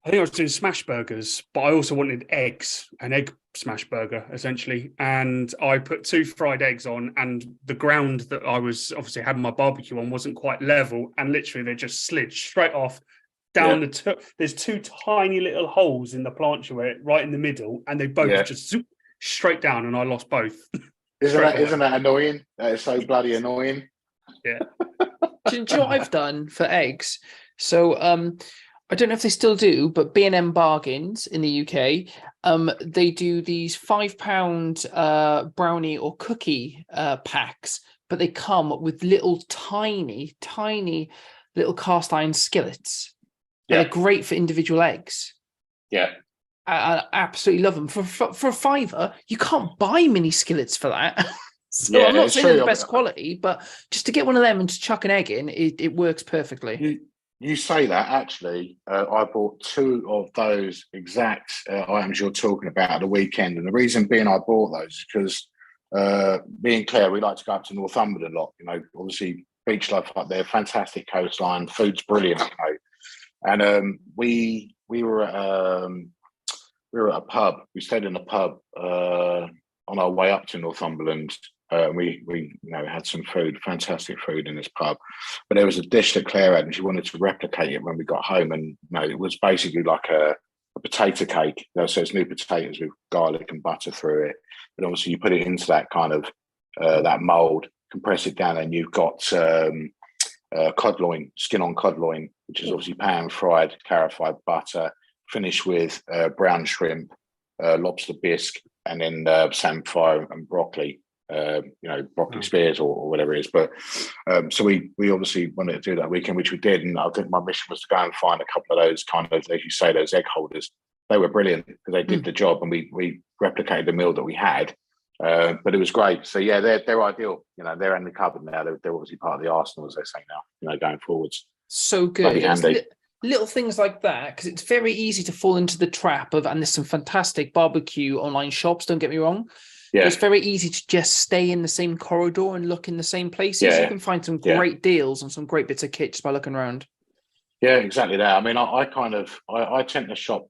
I think I was doing smash burgers, but I also wanted eggs, an egg smash burger, essentially. And I put 2 fried eggs on, and the ground that I was obviously having my barbecue on wasn't quite level. And literally, they just slid straight off down there's 2 tiny little holes in the plancha right in the middle, and they both just zoop straight down, and I lost both. Isn't that annoying? That is so bloody annoying. Yeah. Do you know what I've done for eggs? So, I don't know if they still do, but B&M Bargains in the UK, they do these £5 brownie or cookie packs, but they come with little tiny, tiny little cast iron skillets. And they're great for individual eggs. Yeah. I absolutely love them. For a fiver, you can't buy mini skillets for that. So Yeah, I'm not it's saying they're the true. best quality, but just to get one of them and to chuck an egg in, it works perfectly. You say that, actually, I bought 2 of those exact items you're talking about at the weekend. And the reason being I bought those is because me and Claire, we like to go up to Northumberland a lot. You know, obviously, beach life up there, fantastic coastline, food's brilliant, you know. And we were at a pub. We stayed in a pub on our way up to Northumberland. We had some food, fantastic food in this pub. But there was a dish that Claire had, and she wanted to replicate it when we got home. And it was basically like a potato cake. So it's new potatoes with garlic and butter through it. But obviously, you put it into that kind of that mold, compress it down, and you've got cod loin, skin on cod loin, which is obviously pan fried, clarified butter, finished with brown shrimp, lobster bisque, and then samphire and broccoli. Broccoli spears or whatever it is. But so we obviously wanted to do that weekend, which we did. And I think my mission was to go and find a couple of those kind of, as you say, those egg holders. They were brilliant because they did the job, and we replicated the meal that we had. But it was great. So yeah, they're ideal. You know, they're in the cupboard now. They're obviously part of the arsenal, as they say now. You know, going forwards. So good. Little things like that, because it's very easy to fall into the trap of, and there's some fantastic barbecue online shops, don't get me wrong. Yeah. It's very easy to just stay in the same corridor and look in the same places. Yeah. You can find some great deals and some great bits of kit just by looking around. Yeah, exactly that. I mean, I tend to shop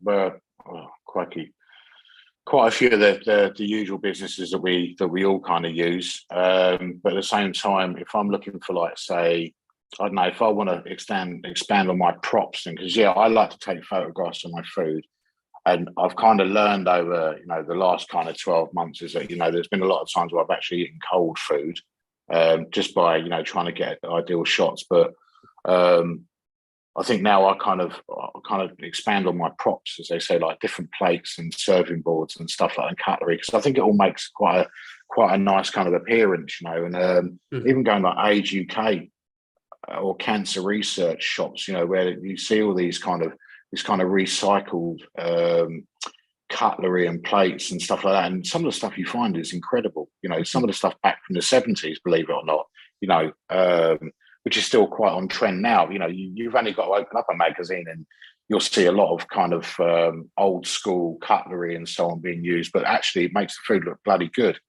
quite a few of the usual businesses that we all kind of use. But at the same time, if I'm looking for, like, say, I don't know, if I want to expand on my props, because I like to take photographs of my food. And I've kind of learned over, the last kind of 12 months is that, there's been a lot of times where I've actually eaten cold food just by, trying to get ideal shots. But I think now I kind of expand on my props, as they say, like different plates and serving boards and stuff like that, and cutlery, because I think it all makes quite a nice kind of appearance, and even going like Age UK or cancer research shops, where you see all these kind of recycled cutlery and plates and stuff like that. And some of the stuff you find is incredible. Some of the stuff back from the 70s, believe it or not, which is still quite on trend now. You've only got to open up a magazine and you'll see a lot of kind of old school cutlery and so on being used, but actually it makes the food look bloody good.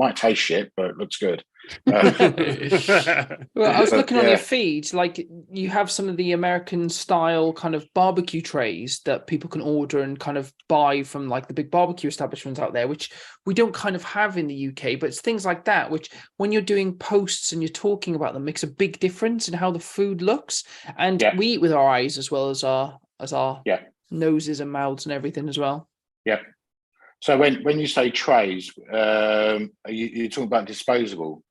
Might taste shit, but it looks good. Well, I was looking on your feed, like you have some of the American style kind of barbecue trays that people can order and kind of buy from like the big barbecue establishments out there, which we don't kind of have in the UK, but it's things like that, which when you're doing posts and you're talking about them makes a big difference in how the food looks. And we eat with our eyes as well as our noses and mouths and everything as well. Yeah. So when you say trays, are you talking about disposable,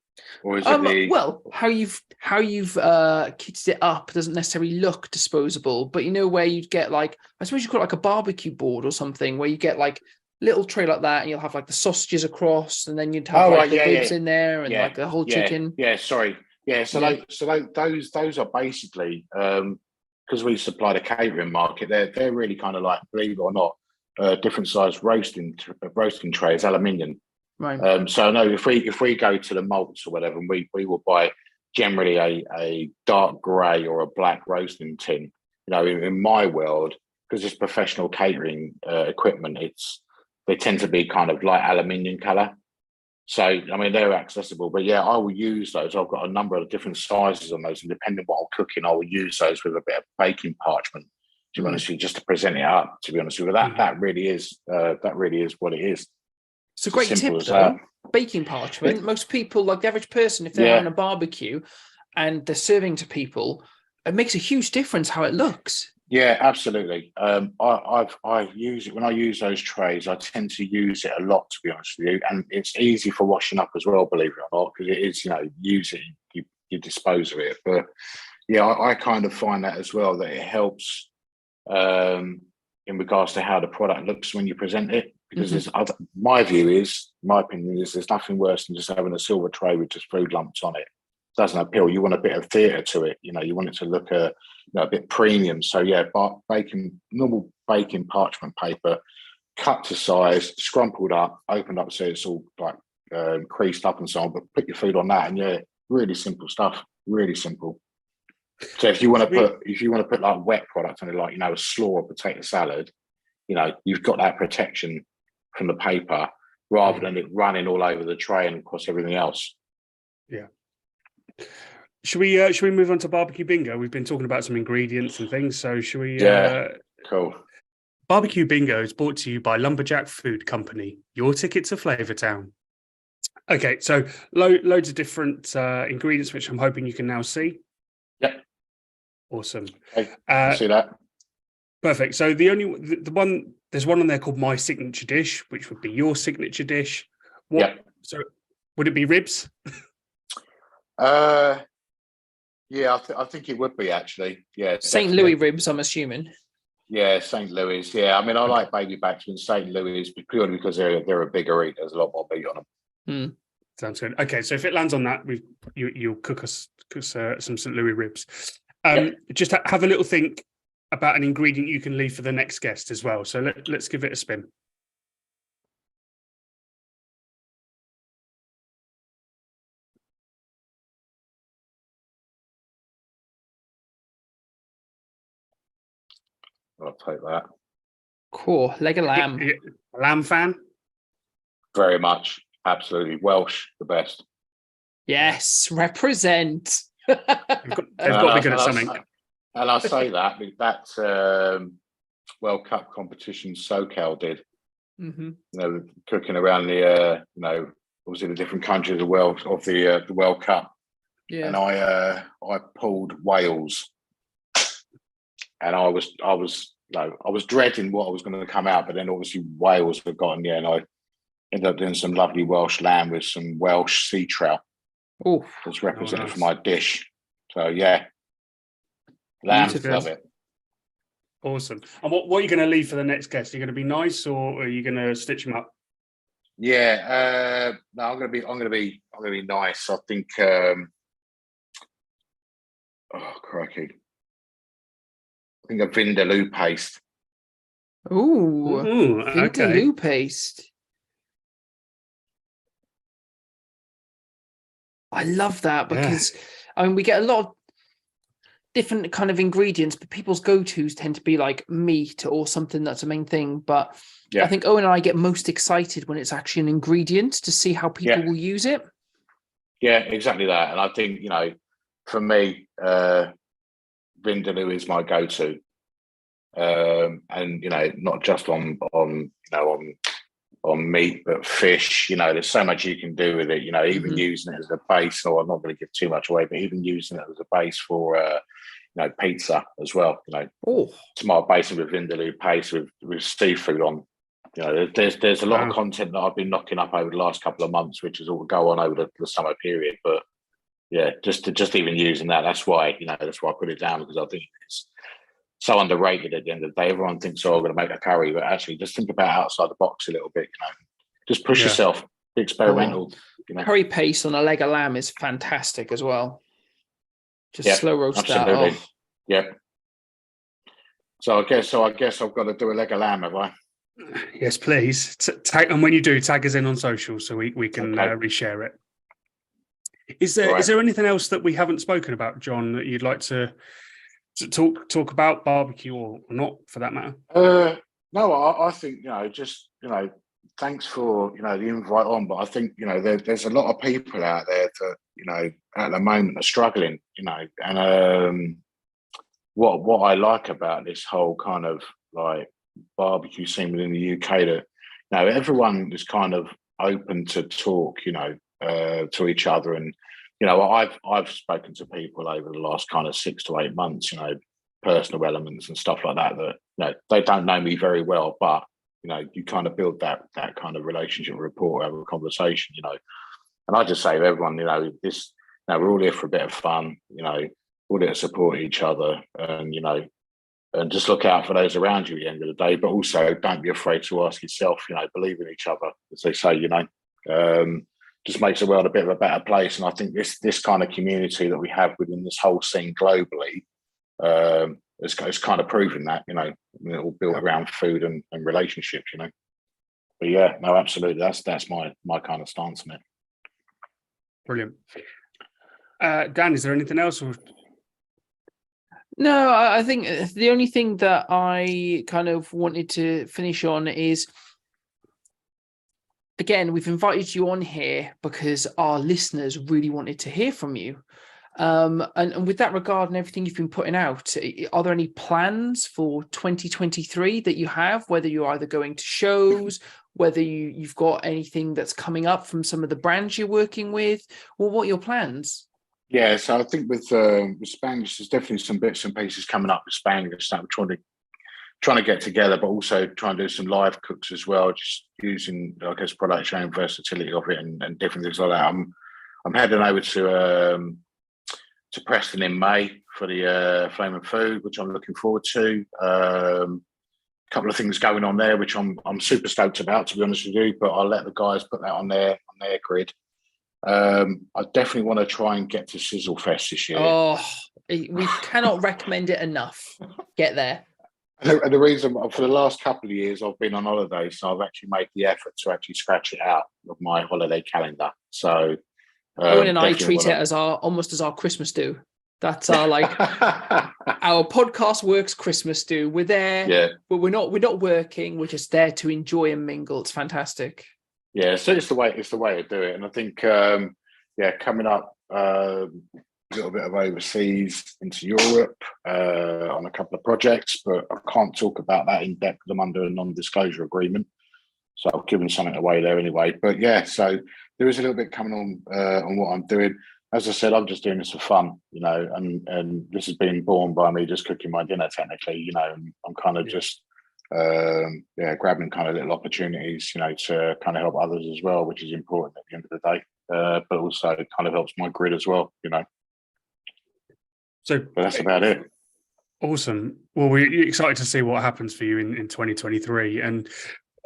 or is it well, how you've kitted it up doesn't necessarily look disposable, but where you'd get, like, I suppose you call it like a barbecue board or something, where you get like little tray like that, and you'll have like the sausages across, and then you'd have the ribs in there, and like the whole chicken. Those are basically because we supply the catering market. They're really kind of like, believe it or not, different size roasting trays, aluminium. Right. So I know if we go to the malts or whatever, and we will buy generally a dark grey or a black roasting tin. In my world, because it's professional catering equipment, they tend to be kind of light aluminium colour. So I mean, they're accessible. But I will use those. I've got a number of different sizes on those, and depending on what I'm cooking, I will use those with a bit of baking parchment. To be honest with you, just to present it up. To be honest with you, that really is what it is. It's a great tip, though. Baking parchment. Most people, like the average person, if they're having a barbecue and they're serving to people, it makes a huge difference how it looks. Yeah, absolutely. I use it when I use those trays. I tend to use it a lot, to be honest with you, and it's easy for washing up as well. Believe it or not, because it is. Use it, you dispose of it. But I kind of find that as well, that it helps in regards to how the product looks when you present it. Because my opinion is, there's nothing worse than just having a silver tray with just food lumps on it. Doesn't appeal. You want a bit of theatre to it. You want it to look a bit premium. So yeah, normal baking parchment paper, cut to size, scrumpled up, opened up so it's all like creased up and so on. But put your food on that, and yeah, really simple stuff. Really simple. So if you want to put like wet product on it, like a slaw or potato salad, you've got that protection from the paper rather than it running all over the tray and across everything else. Yeah. Should we move on to barbecue bingo? We've been talking about some ingredients and things, so should we? Yeah, cool. Barbecue bingo is brought to you by Lumberjack Food Company. Your ticket to Flavortown. Okay, so loads of different ingredients, which I'm hoping you can now see. Yep. Awesome. Okay, I see that. Perfect. So there's one on there called My Signature Dish, which would be your signature dish. So would it be ribs? Yeah, I think it would be actually. Yeah, St. Louis ribs, I'm assuming. Yeah, St. Louis. Yeah, I mean, I like baby backs in St. Louis purely because they're a bigger eat. There's a lot more meat on them. Sounds good. Okay, so if it lands on that, you'll cook us some St. Louis ribs. Just have a little think about an ingredient you can leave for the next guest as well. So let's give it a spin. I'll take that. Cool. Leg of lamb. A lamb fan? Very much. Absolutely. Welsh, the best. Yes, represent. They've got to be good at something. And I say that World Cup competition SoCal did. Cooking around the obviously the different countries of the world of the World Cup. Yeah. And I pulled Wales. And I was dreading what was going to come out, but then obviously Wales had gotten, and I ended up doing some lovely Welsh lamb with some Welsh sea trout. Oh, that's represented for my dish. So yeah, lamb, love it. Awesome. And what are you going to leave for the next guest? Are you going to be nice, or are you going to stitch them up? Yeah, no, I'm going to be nice. I think. Oh crikey. I think a vindaloo paste. Ooh, vindaloo paste. I love that because we get a lot of different kind of ingredients, but people's go-tos tend to be like meat or something that's the main thing. But I think Owen and I get most excited when it's actually an ingredient to see how people will use it. Yeah, exactly that. And I think, for me, vindaloo is my go-to, and not just on meat, but fish. There's so much you can do with it. Even using it as a base. Or I'm not going to give too much away, but even using it as a base for pizza as well. Tomato basin with vindaloo paste with seafood on. There's a lot of content that I've been knocking up over the last couple of months, which is all go on over the summer period, but. Yeah, just even using that. That's why I put it down, because I think it's so underrated at the end of the day. Everyone thinks, I'm going to make a curry, but actually just think about outside the box a little bit, just push yourself, be experimental. Curry paste on a leg of lamb is fantastic as well. Just slow roast that off. Yep. So I guess I've got to do a leg of lamb, have I? Yes, please. And when you do, tag us in on social so we can reshare it. Is there anything else that we haven't spoken about, John, that you'd like to talk about, barbecue or not, for that matter? No, I think thanks for the invite on, but I think there's a lot of people out there that at the moment are struggling, and what I like about this whole kind of like barbecue scene within the UK, that everyone is kind of open to talk, to each other. And I've spoken to people over the last kind of 6 to 8 months, personal elements and stuff like that they don't know me very well, but you kind of build that kind of relationship, rapport, have a conversation, and I just say to everyone, we're all here for a bit of fun, all here to support each other, and and just look out for those around you at the end of the day. But also, don't be afraid to ask yourself. Believe in each other, as they say. Just makes the world a bit of a better place. And I think this kind of community that we have within this whole scene globally has kind of proven that. All built around food and relationships. But yeah, no, absolutely. That's my kind of stance on it. Brilliant. Dan, is there anything else? No, I think the only thing that I kind of wanted to finish on is, again, we've invited you on here because our listeners really wanted to hear from you. And with that regard and everything you've been putting out, are there any plans for 2023 that you have, whether you're either going to shows, whether you've got anything that's coming up from some of the brands you're working with, or what are your plans? Yeah, so I think with Spanglish, there's definitely some bits and pieces coming up with Spanglish that we're trying to get together, but also trying to do some live cooks as well, just using, I guess, product showing versatility of it and different things like that. I'm heading over to Preston in May for the Flame & Food, which I'm looking forward to. A couple of things going on there, which I'm super stoked about, to be honest with you. But I'll let the guys put that on their grid. I definitely want to try and get to Sizzlefest this year. Oh, we cannot recommend it enough. Get there. And the reason, for the last couple of years, I've been on holiday, so I've actually made the effort to actually scratch it out of my holiday calendar. So Owen and I treat it as almost as our Christmas do. That's our our podcast works Christmas do. We're there, but we're not working. We're just there to enjoy and mingle. It's fantastic. Yeah, so it's the way to do it. And I think coming up a little bit of overseas into Europe on a couple of projects, but I can't talk about that in depth because I'm under a non-disclosure agreement. So I've given something away there anyway. But yeah, so there is a little bit coming on what I'm doing. As I said, I'm just doing this for fun, and this has been born by me just cooking my dinner technically, and I'm kind of just grabbing kind of little opportunities, to kind of help others as well, which is important at the end of the day. But also it kind of helps my grid as well, So but that's about it. Awesome. Well, we're excited to see what happens for you in 2023. And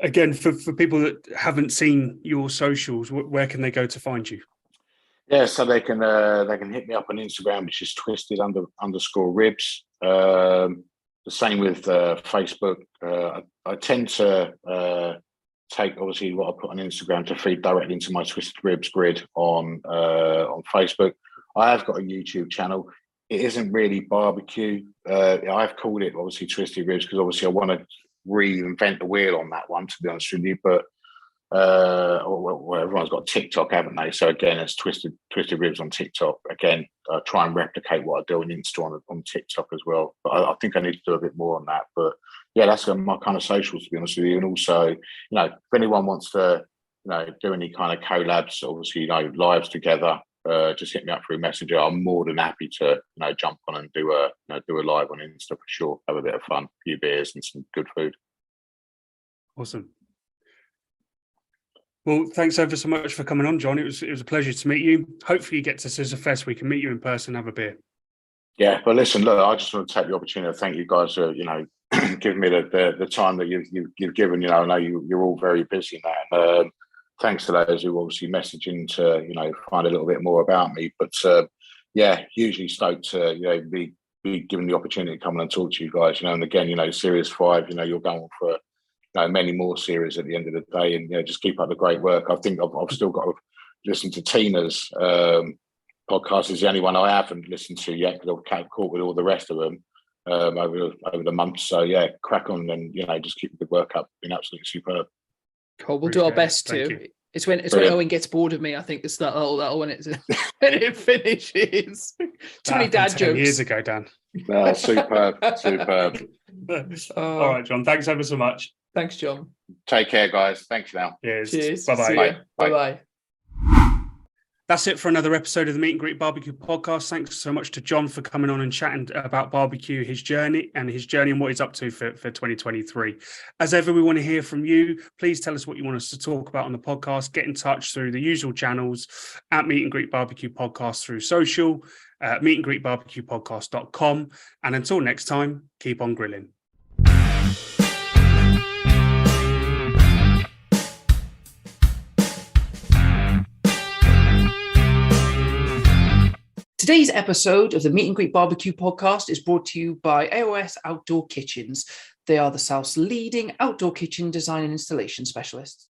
again, for people that haven't seen your socials, where can they go to find you? Yeah, so they can hit me up on Instagram, which is twisted_ribs. The same with Facebook. I tend to take obviously what I put on Instagram to feed directly into my Twisted Ribs grid on Facebook. I have got a YouTube channel. It isn't really barbecue. I've called it obviously Twisted Ribs because obviously I want to reinvent the wheel on that one, to be honest with you. But everyone's got TikTok, haven't they? So again, it's Twisted Ribs on TikTok. Again, try and replicate what I do on Insta on TikTok as well. But I think I need to do a bit more on that. But yeah, that's my kind of socials, to be honest with you. And also, if anyone wants to, do any kind of collabs, obviously, lives together, just hit me up through Messenger. I'm more than happy to, jump on and do a live on Insta for sure. Have a bit of fun, a few beers and some good food. Awesome. Well, thanks ever so much for coming on, John. It was a pleasure to meet you. Hopefully you get to Sizzlefest. We can meet you in person, have a beer. Yeah, but listen, look, I just want to take the opportunity to thank you guys for, giving me the time that you've given. I know you're all very busy now. And, thanks to those who obviously messaging to, find a little bit more about me. But hugely stoked to, be given the opportunity to come and talk to you guys, and again, Series 5, you're going for many more series at the end of the day, and just keep up the great work. I think I've still got to listen to Tina's podcast. Is the only one I haven't listened to yet because I've caught with all the rest of them over the months. So yeah, crack on and just keep the good work up. Been absolutely superb. Cool. We'll do our best to. It's when Owen gets bored of me. I think it's that when it finishes. Too many dad jokes. Years ago, Dan. Superb. All right, John. Thanks ever so much. Thanks, John. Take care, guys. Thanks now. Cheers. Cheers. Bye-bye. Bye-bye. That's it for another episode of the Meet and Greet Barbecue Podcast. Thanks so much to John for coming on and chatting about barbecue, his journey and what he's up to for 2023. As ever, we want to hear from you. Please tell us what you want us to talk about on the podcast. Get in touch through the usual channels at Meet and Greet Barbecue Podcast through social, meetandgreetbarbecuepodcast.com. And until next time, keep on grilling. Today's episode of the Meet and Greet Barbecue Podcast is brought to you by AOS Outdoor Kitchens. They are the South's leading outdoor kitchen design and installation specialists.